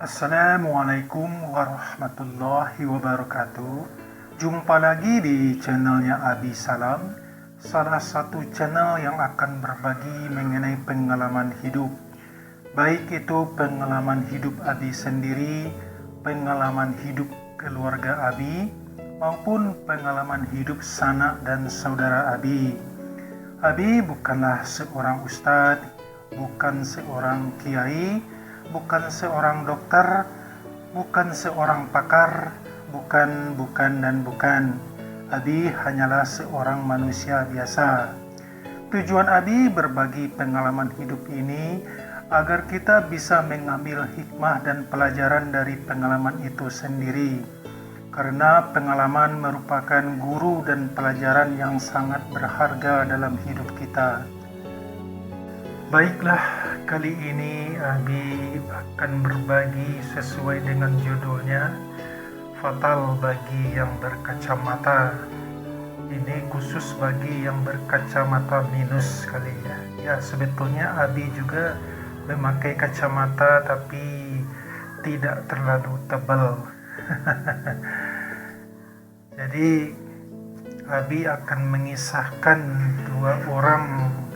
Assalamualaikum warahmatullahi wabarakatuh. Jumpa lagi di channelnya Abi Salam, salah satu channel yang akan berbagi mengenai pengalaman hidup. Baik itu pengalaman hidup Abi sendiri, pengalaman hidup keluarga Abi, maupun pengalaman hidup sanak dan saudara Abi. Abi bukanlah seorang ustadz, bukan seorang kiai, bukan seorang dokter, bukan seorang pakar, bukan. Abi hanyalah seorang manusia biasa. Tujuan Abi berbagi pengalaman hidup ini agar kita bisa mengambil hikmah dan pelajaran dari pengalaman itu sendiri. Karena pengalaman merupakan guru dan pelajaran yang sangat berharga dalam hidup kita. Baiklah, kali ini Abi akan berbagi sesuai dengan judulnya, Fatal bagi yang berkacamata. Ini khusus bagi yang berkacamata minus kali ya. Ya, sebetulnya Abi juga memakai kacamata tapi tidak terlalu tebal. Jadi Abi akan mengisahkan dua orang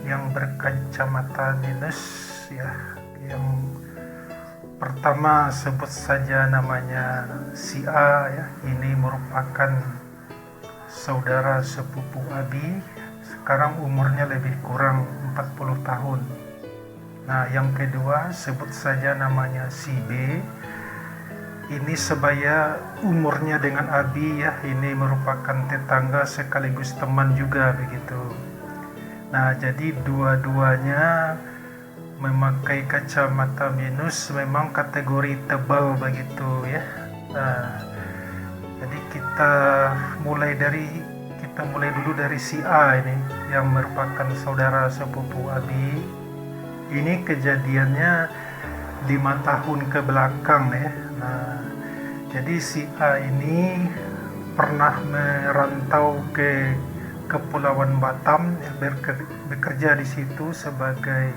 yang berkacamata minus ya. Yang pertama sebut saja namanya si A ya. Ini merupakan saudara sepupu Abi. Sekarang umurnya lebih kurang 40 tahun. Nah, yang kedua sebut saja namanya si B. Ini sebaya umurnya dengan Abi ya. Ini merupakan tetangga sekaligus teman juga begitu. Nah, jadi dua-duanya memakai kacamata minus, memang kategori tebal begitu ya. Nah, jadi kita mulai dulu dari si A ini yang merupakan saudara sepupu Abi. Ini kejadiannya 5 tahun ke belakang ya. Nah, jadi si A ini pernah merantau ke Kepulauan Batam ya, bekerja di situ sebagai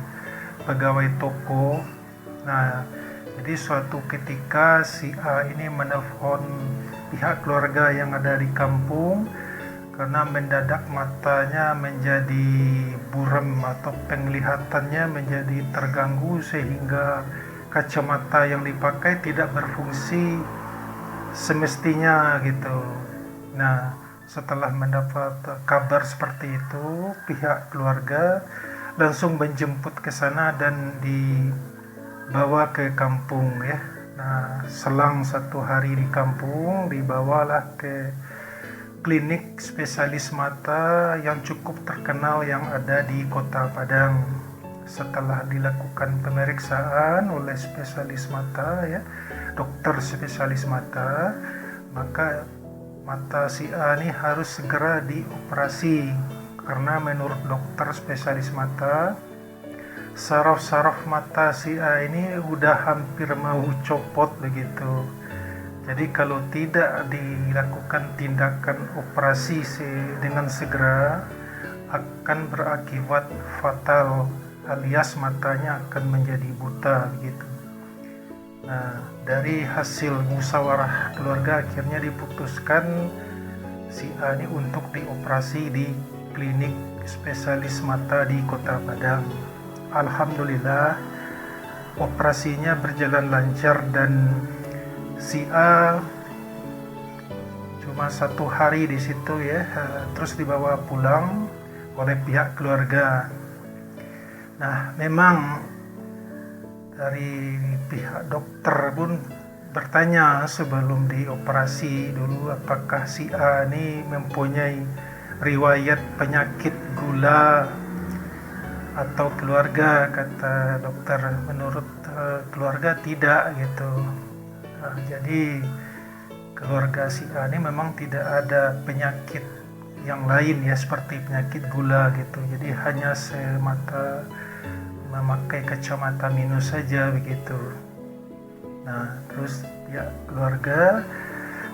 pegawai toko. Nah, jadi suatu ketika si A ini menelpon pihak keluarga yang ada di kampung karena mendadak matanya menjadi buram atau penglihatannya menjadi terganggu sehingga kacamata yang dipakai tidak berfungsi semestinya gitu. Nah, setelah mendapat kabar seperti itu, pihak keluarga langsung menjemput ke sana dan dibawa ke kampung ya. Nah, selang 1 hari di kampung, dibawalah ke klinik spesialis mata yang cukup terkenal yang ada di Kota Padang. Setelah dilakukan pemeriksaan oleh spesialis mata ya, dokter spesialis mata, maka mata si A ini harus segera dioperasi karena menurut dokter spesialis mata, saraf-saraf mata si A ini udah hampir mau copot begitu. Jadi kalau tidak dilakukan tindakan operasi dengan segera akan berakibat fatal, alias matanya akan menjadi buta begitu. Nah, dari hasil musyawarah keluarga akhirnya diputuskan si A ini untuk dioperasi di klinik spesialis mata di Kota Padang. Alhamdulillah operasinya berjalan lancar dan si A cuma 1 hari di situ ya, terus dibawa pulang oleh pihak keluarga. Nah, memang dari pihak dokter pun bertanya sebelum dioperasi dulu apakah si A ini mempunyai riwayat penyakit gula atau keluarga. Kata dokter menurut keluarga tidak gitu. Nah, jadi keluarga si A ini memang tidak ada penyakit yang lain ya seperti penyakit gula gitu. Jadi hanya semata memakai kacamata minus saja begitu. Nah, terus ya keluarga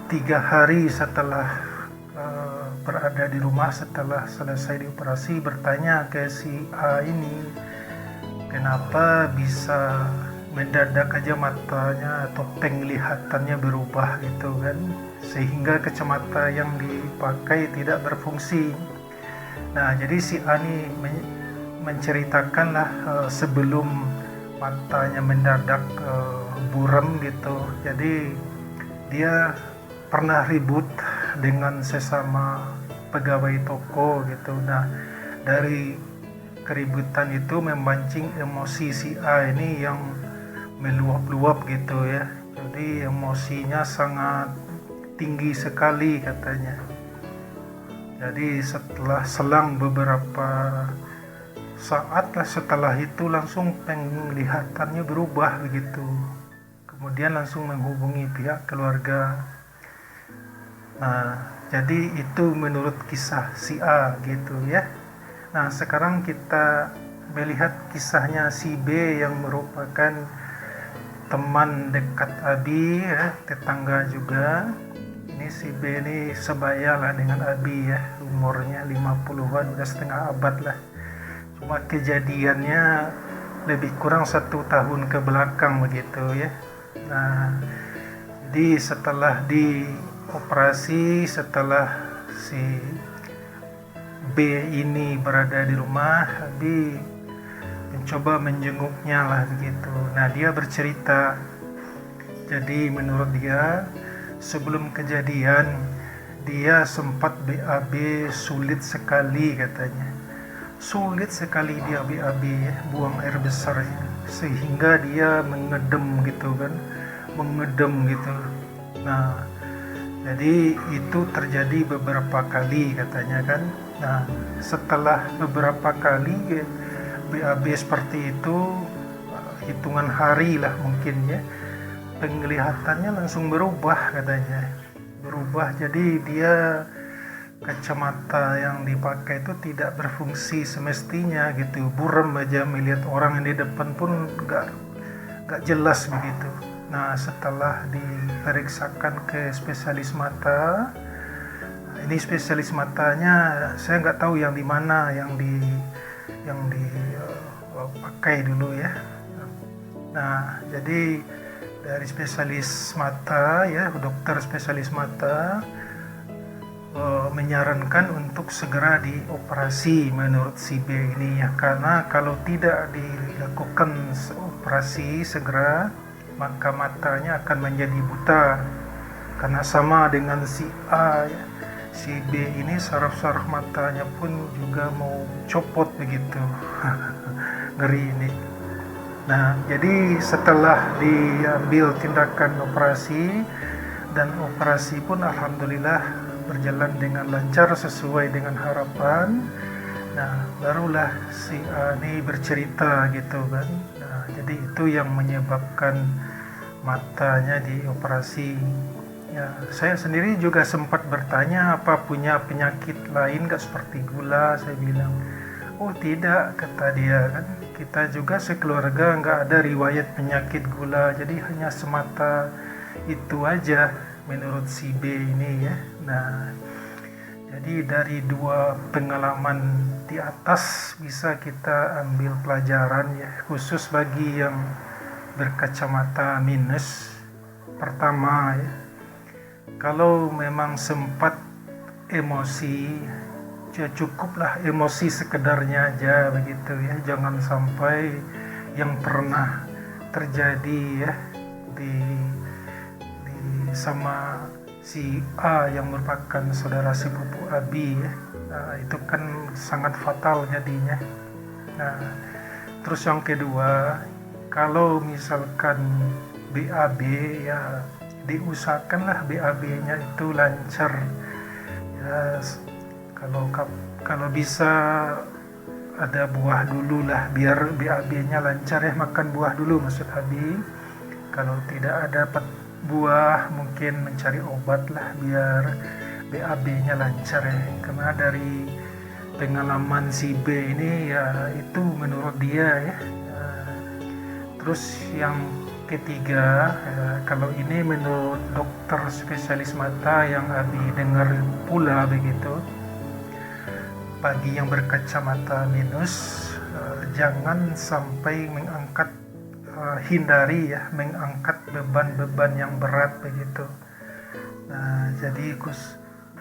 3 hari setelah berada di rumah setelah selesai dioperasi bertanya ke si A ini kenapa bisa mendadak aja matanya atau penglihatannya berubah gitu kan, sehingga kacamata yang dipakai tidak berfungsi. Nah, jadi si A ini menceritakan lah sebelum matanya mendadak buram gitu. Jadi dia pernah ribut dengan sesama pegawai toko gitu. Nah, dari keributan itu memancing emosi si A ini yang meluap-luap gitu ya. Jadi emosinya sangat tinggi sekali katanya. Jadi setelah selang beberapa saat lah setelah itu langsung penglihatannya berubah begitu. Kemudian langsung menghubungi pihak keluarga. Nah, jadi itu menurut kisah si A gitu ya. Nah, sekarang kita melihat kisahnya si B yang merupakan teman dekat Abi ya, tetangga juga. Ini si B ini sebaya lah dengan Abi ya, umurnya 50-an, udah setengah abad lah. Cuma kejadiannya lebih kurang 1 tahun ke belakang begitu ya. Nah, jadi setelah dioperasi, setelah si B ini berada di rumah, Abi mencoba menjenguknya lah begitu. Nah, dia bercerita, jadi menurut dia sebelum kejadian dia sempat BAB sulit sekali katanya. Sulit sekali dia BAB ya, buang air besarnya, sehingga dia mengedem gitu kan, mengedem gitu. Nah, jadi itu terjadi beberapa kali katanya kan. Nah, setelah beberapa kali BAB seperti itu, hitungan hari lah mungkin ya, penglihatannya langsung berubah katanya. Berubah, jadi dia kacamata yang dipakai itu tidak berfungsi semestinya gitu, buram aja, melihat orang yang di depan pun gak jelas begitu. Nah, setelah diperiksakan ke spesialis mata, ini spesialis matanya saya nggak tahu yang di mana yang dipakai dulu ya. Nah, jadi dari spesialis mata ya, dokter spesialis mata menyarankan untuk segera dioperasi menurut si B ini ya, karena kalau tidak dilakukan operasi segera maka matanya akan menjadi buta, karena sama dengan si A ya. Si B ini saraf-saraf matanya pun juga mau copot begitu. Ngeri ini. Nah, jadi setelah diambil tindakan operasi, dan operasi pun alhamdulillah berjalan dengan lancar sesuai dengan harapan. Nah, barulah si A ini bercerita gitu kan. Nah, jadi itu yang menyebabkan matanya dioperasi. Ya, saya sendiri juga sempat bertanya apa punya penyakit lain gak seperti gula. Saya bilang, oh tidak, kata dia kan. Kita juga sekeluarga nggak ada riwayat penyakit gula, jadi hanya semata itu aja menurut si B ini ya. Nah, jadi dari 2 pengalaman di atas bisa kita ambil pelajaran ya, khusus bagi yang berkacamata minus. Pertama ya, kalau memang sempat emosi, ya cukuplah emosi sekedarnya aja begitu ya, jangan sampai yang pernah terjadi ya di sama si A yang merupakan saudara sepupu Abi ya. Nah, itu kan sangat fatal jadinya. Nah, terus yang kedua, kalau misalkan BAB ya diusahakanlah BAB-nya itu lancar ya. Kalau bisa ada buah dulu lah, biar BAB-nya lancar ya, makan buah dulu maksud Abi. Kalau tidak ada buah, mungkin mencari obat lah biar BAB-nya lancar ya. Karena dari pengalaman si B ini ya itu menurut dia ya. Terus yang ketiga, kalau ini menurut dokter spesialis mata yang Abi dengar pula begitu, bagi yang berkacamata minus, jangan sampai mengangkat hindari ya mengangkat beban-beban yang berat begitu. Nah, jadi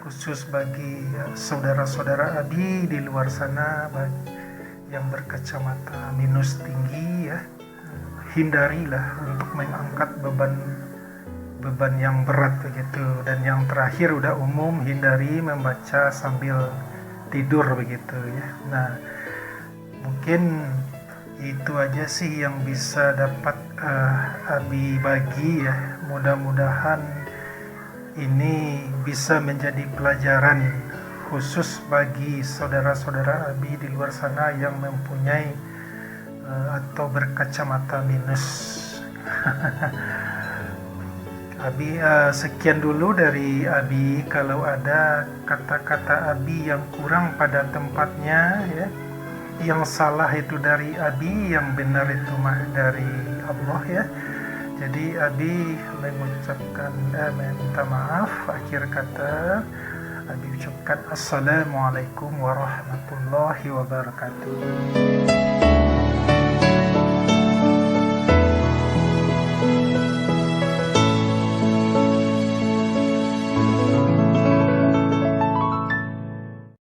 khusus bagi saudara-saudara Abi di luar sana yang berkacamata minus tinggi ya, hindarilah untuk mengangkat beban yang berat begitu. Dan yang terakhir udah umum, hindari membaca sambil tidur begitu ya. Nah, mungkin itu aja sih yang bisa dapat Abi bagi ya. Mudah-mudahan ini bisa menjadi pelajaran khusus bagi saudara-saudara Abi di luar sana yang mempunyai atau berkacamata minus. Abi sekian dulu dari Abi. Kalau ada kata-kata Abi yang kurang pada tempatnya ya, yang salah itu dari Abi, yang benar itu dari Allah ya. Jadi Abi mengucapkan minta maaf. Akhir kata Abi ucapkan assalamualaikum warahmatullahi wabarakatuh.